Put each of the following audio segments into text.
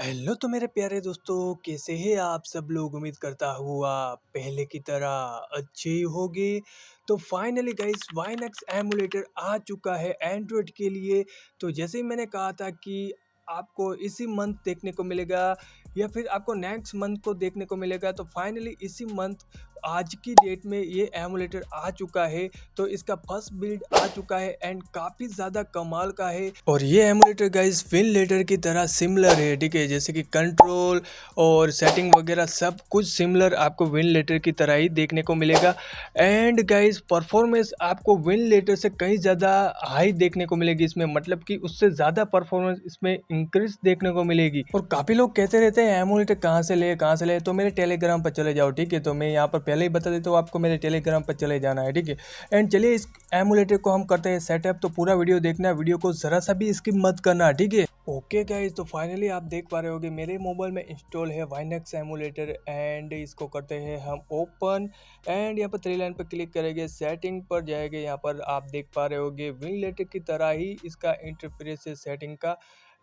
Hello तो मेरे प्यारे दोस्तों, कैसे हैं आप सब लोग। उम्मीद करता हूँ आप पहले की तरह अच्छे ही होंगे। तो फाइनली गाइस वाइनक्स एमुलेटर आ चुका है एंड्रॉयड के लिए। तो जैसे ही मैंने कहा था कि आपको इसी मंथ देखने को मिलेगा या फिर आपको नेक्स्ट मंथ को देखने को मिलेगा, तो फाइनली इसी मंथ आज की डेट में ये एमुलेटर आ चुका है। तो इसका फर्स्ट बिल्ड आ चुका है एंड काफ़ी ज़्यादा कमाल का है। और ये एमुलेटर गाइस विन लेटर की तरह सिमिलर है, ठीक है। जैसे कि कंट्रोल और सेटिंग वगैरह सब कुछ सिमिलर आपको विन लेटर की तरह ही देखने को मिलेगा। एंड गाइस परफॉर्मेंस आपको विन लेटर से कहीं ज़्यादा हाई देखने को मिलेगी इसमें, मतलब कि उससे ज़्यादा परफॉर्मेंस इसमें इंक्रीज देखने को मिलेगी। और काफ़ी लोग कहते रहते हैं एमुलेटर कहाँ से ले, तो मेरे टेलीग्राम पर चले जाओ, ठीक है। तो मैं यहाँ पर पहले ही बता देता हूँ आपको, मेरे टेलीग्राम पर चले जाना है, ठीक है। एंड चलिए इस एमुलेटर को हम करते हैं सेटअप। तो पूरा वीडियो देखना, वीडियो को ज़रा सा भी स्किप मत करना, ठीक है। ओके गाइस, तो फाइनली आप देख पा रहे होगे मेरे मोबाइल में इंस्टॉल है वाइनक्स एमुलेटर। एंड इसको करते हैं हम ओपन। एंड यहाँ पर थ्री लाइन पर क्लिक करेंगे, सेटिंग पर जाएंगे। यहाँ पर आप देख पा रहे होगे विन लेटर की तरह ही इसका इंटरफेस है सेटिंग का।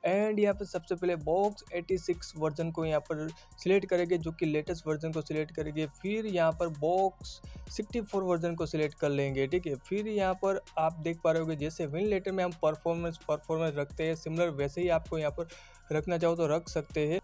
एंड यहाँ पर सबसे पहले बॉक्स 86 वर्जन को यहाँ पर सिलेक्ट करेंगे, जो कि लेटेस्ट वर्जन को सिलेक्ट करेंगे। फिर यहाँ पर बॉक्स 64 वर्जन को सिलेक्ट कर लेंगे, ठीक है। फिर यहाँ पर आप देख पा रहे होगे जैसे विन लेटर में हम परफॉर्मेंस रखते हैं सिमिलर, वैसे ही आपको यहाँ पर रखना चाहो तो रख सकते हैं।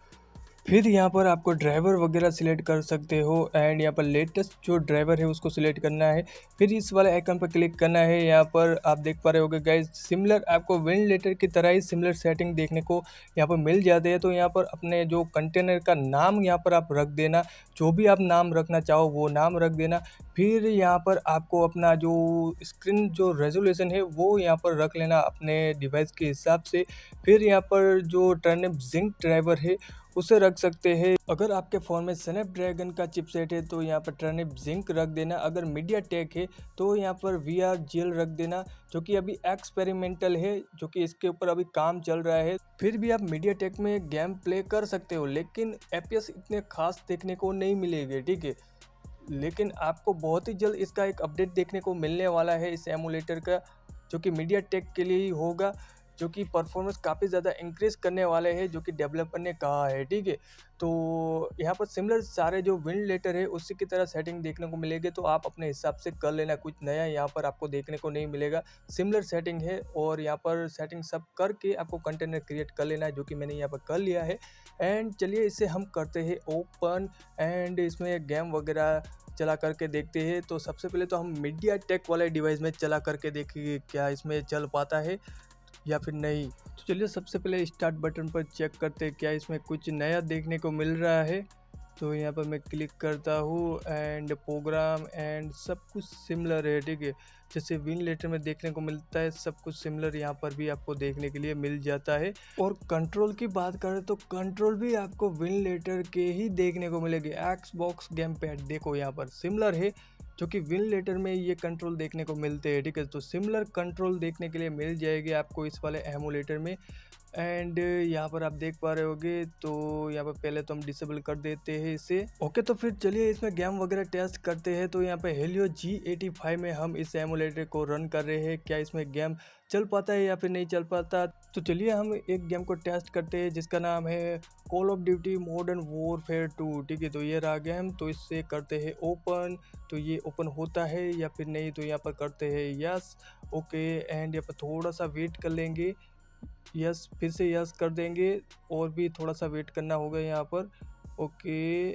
फिर यहाँ पर आपको ड्राइवर वगैरह सिलेक्ट कर सकते हो। एंड यहाँ पर लेटेस्ट जो ड्राइवर है उसको सिलेक्ट करना है। फिर इस वाले आइकन पर क्लिक करना है। यहाँ पर आप देख पा रहे होगे गाइस सिमिलर आपको विन लेटर की तरह ही सिमिलर सेटिंग देखने को यहाँ पर मिल जाते हैं। तो यहाँ पर अपने जो कंटेनर का नाम यहाँ पर आप रख देना, जो भी आप नाम रखना चाहो वो नाम रख देना। फिर यहाँ पर आपको अपना जो स्क्रीन जो रेजोल्यूशन है वो यहाँ पर रख लेना अपने डिवाइस के हिसाब से। फिर यहाँ पर जो टर्निप जिंक ड्राइवर है उसे रख सकते हैं। अगर आपके फ़ोन में स्नैपड्रैगन का चिपसेट है तो यहाँ पर टर्निप जिंक रख देना। अगर मीडिया टेक है तो यहाँ पर VRGL रख देना, जो कि अभी एक्सपेरिमेंटल है, जो कि इसके ऊपर अभी काम चल रहा है। फिर भी आप मीडिया टेक में गेम प्ले कर सकते हो, लेकिन FPS इतने खास देखने को नहीं मिलेंगे, ठीक है। लेकिन आपको बहुत ही जल्द इसका एक अपडेट देखने को मिलने वाला है इस एमुलेटर का, जो कि मीडिया टेक के लिए ही होगा, जो कि परफॉर्मेंस काफ़ी ज़्यादा इंक्रीज़ करने वाले हैं, जो कि डेवलपर ने कहा है, ठीक है। तो यहाँ पर सिमिलर सारे जो विन लेटर है उसी की तरह सेटिंग देखने को मिलेगी, तो आप अपने हिसाब से कर लेना। कुछ नया यहाँ पर आपको देखने को नहीं मिलेगा, सिमिलर सेटिंग है। और यहाँ पर सेटिंग सब करके आपको कंटेनर क्रिएट कर लेना है, जो कि मैंने यहाँ पर कर लिया है। एंड चलिए इसे हम करते हैं ओपन। एंड इसमें गेम वगैरह चला करके देखते हैं। तो सबसे पहले तो हम मीडिया टेक वाले डिवाइस में चला करके देखेंगे क्या इसमें चल पाता है या फिर नहीं। तो चलिए सबसे पहले स्टार्ट बटन पर चेक करते हैं क्या इसमें कुछ नया देखने को मिल रहा है। तो यहाँ पर मैं क्लिक करता हूँ एंड प्रोग्राम एंड सब कुछ सिमिलर है, ठीक है। जैसे विन लेटर में देखने को मिलता है सब कुछ सिमिलर यहाँ पर भी आपको देखने के लिए मिल जाता है। और कंट्रोल की बात करें तो कंट्रोल भी आपको विन लेटर के ही देखने को मिलेगी। Xbox गेम पैड देखो यहाँ पर सिमिलर है, जो कि विन लेटर में ये कंट्रोल देखने को मिलते हैं, ठीक है। तो सिमिलर कंट्रोल देखने के लिए मिल जाएगी आपको इस वाले एमुलेटर में। एंड यहाँ पर आप देख पा रहे होगे, तो यहाँ पर पहले तो हम डिसेबल कर देते हैं इसे। ओके, तो फिर चलिए इसमें गेम वगैरह टेस्ट करते हैं। तो यहाँ पे हेलियो G85 में हम इस एमुलेटर को रन कर रहे हैं, क्या इसमें गेम चल पाता है या फिर नहीं चल पाता। तो चलिए हम एक गेम को टेस्ट करते हैं जिसका नाम है call of duty modern warfare 2, ठीक है। तो ये रहा गेम, तो इससे करते हैं ओपन। तो ये ओपन होता है या फिर नहीं, तो यहाँ पर करते हैं यस। ओके, एंड यहाँ पर थोड़ा सा वेट कर लेंगे। यस, फिर से यस कर देंगे और भी थोड़ा सा वेट करना होगा यहाँ पर। ओके,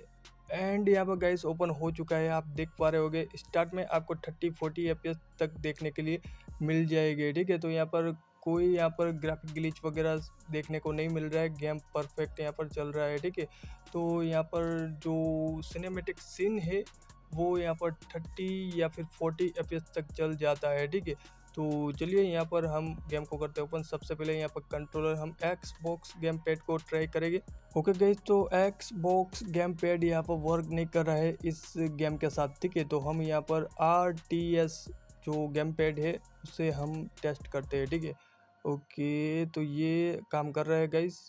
एंड यहाँ पर गाइस ओपन हो चुका है, आप देख पा रहे होगे। स्टार्ट में आपको 30-40 FPS तक देखने के लिए मिल जाएगी, ठीक है। तो यहाँ पर कोई यहाँ पर ग्राफिक ग्लिच वगैरह देखने को नहीं मिल रहा है, गेम परफेक्ट यहाँ पर चल रहा है, ठीक है। तो यहाँ पर जो सिनेमेटिक सीन है वो यहाँ पर 30 या फिर 40 FPS तक चल जाता है, ठीक है। तो चलिए यहाँ पर हम गेम को करते हैं ओपन। सबसे पहले यहाँ पर कंट्रोलर हम Xbox गेम पैड को ट्राई करेंगे। ओके गाइस, तो Xbox गेम पैड यहाँ पर वर्क नहीं कर रहा है इस गेम के साथ, ठीक है। तो हम यहाँ पर RTS जो गेम पैड है उसे हम टेस्ट करते हैं, ठीक है। ओके, तो ये काम कर रहा है गाइस।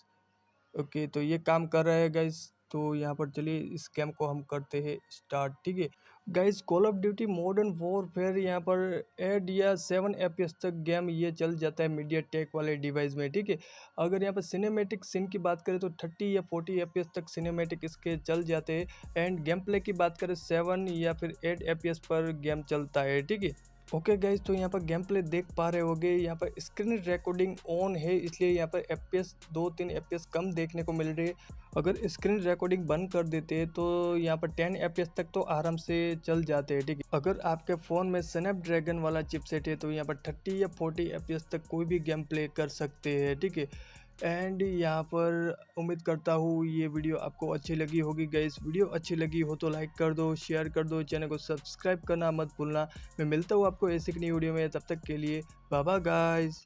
ओके, तो ये काम कर रहा है गाइस। तो यहाँ पर चलिए इस गेम को हम करते हैं स्टार्ट। ठीक है guys, call of duty modern warfare यहाँ पर 8 या 7 FPS तक गेम ये चल जाता है मीडिया टेक वाले डिवाइस में। ठीक है, अगर यहाँ पर सिनेमेटिक सीन की बात करें तो 30 या 40 FPS तक सिनेमेटिक इसके चल जाते हैं। एंड गेम प्ले की बात करें 7 या फिर 8 FPS पर गेम चलता है। ठीक है ओके गाइज, तो यहाँ पर गेम प्ले देख पा रहे होगे, यहाँ पर स्क्रीन रिकॉर्डिंग ऑन है इसलिए यहाँ पर FPS 2-3 FPS कम देखने को मिल रही है। अगर स्क्रीन रिकॉर्डिंग बंद कर देते हैं तो यहाँ पर 10 FPS तक तो आराम से चल जाते हैं। ठीक है, अगर आपके फ़ोन में स्नैपड्रैगन वाला चिपसेट है तो यहाँ पर 30 या 40 FPS तक कोई भी गेम प्ले कर सकते हैं। ठीक है, एंड यहाँ पर उम्मीद करता हूँ ये वीडियो आपको अच्छी लगी होगी गाइस। वीडियो अच्छी लगी हो तो लाइक कर दो, शेयर कर दो, चैनल को सब्सक्राइब करना मत भूलना। मैं मिलता हूँ आपको ऐसी एक नई वीडियो में, तब तक के लिए बाय बाय गाइस।